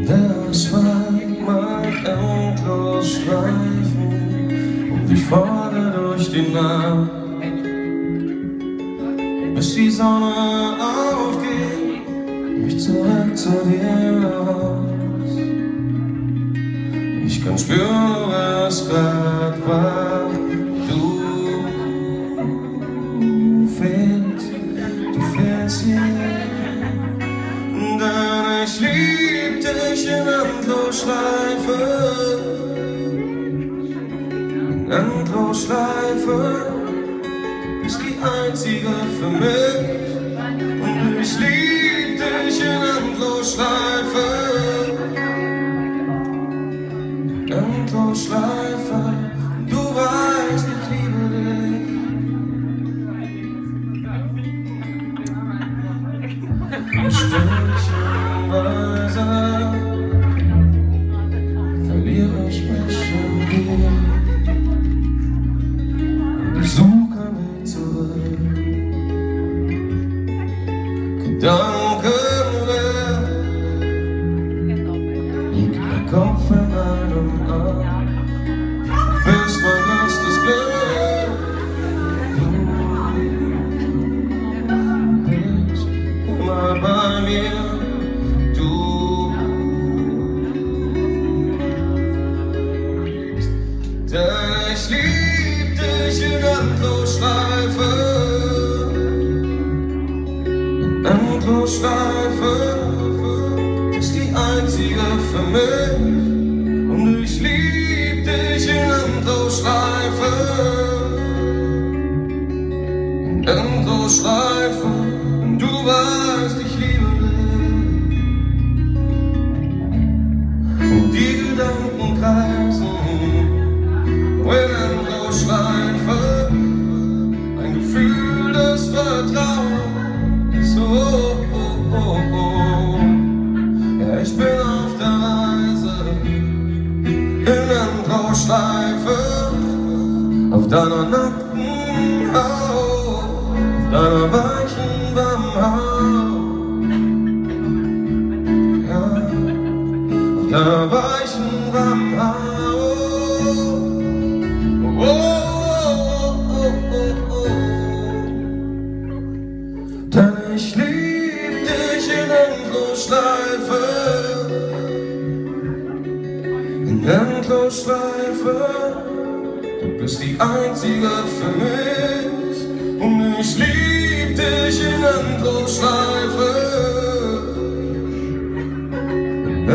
Der Asphalt mag endlos streifen und ich fahre durch die Nacht, bis die Sonne aufgeht, mich zurück zu dir raus. Ich kann spüren, du wirst grad wach, du fehlst hier, denn ich lieb dich in Endlosschleife, Endlosschleife, du bist die einzige für mich und ich lieb dich in Endlosschleife, Endlosschleife, du weißt, ich liebe dich. Stückchenweise verliere ich mich in dir und ich suche mich zurück. Gedankenleer liegt mein Kopf in einem Arm, bist mein letztes Glück. Du bist immer bei mir, du denn ich lieb dich in Endlosschleife, Endlosschleife, ist die einzige für mich und ich lieb dich in Endlosschleife, Endlosschleife, und du weißt, ich liebe dich. Und die Gedanken kreisen in Endlosschleife, ein Gefühl des Vertrauens, oh, oh, oh, oh. Ja, ich bin auf der Reise in Endlosschleife, auf deiner nackten Haut, auf deiner weichen Haut, ja, auf deiner weichen Haut, oh, oh, oh, oh, oh. Denn ich lieb dich in Endlosschleife, in Endlosschleife, du bist die einzige für mich und ich lieb dich in Endlosschleife, in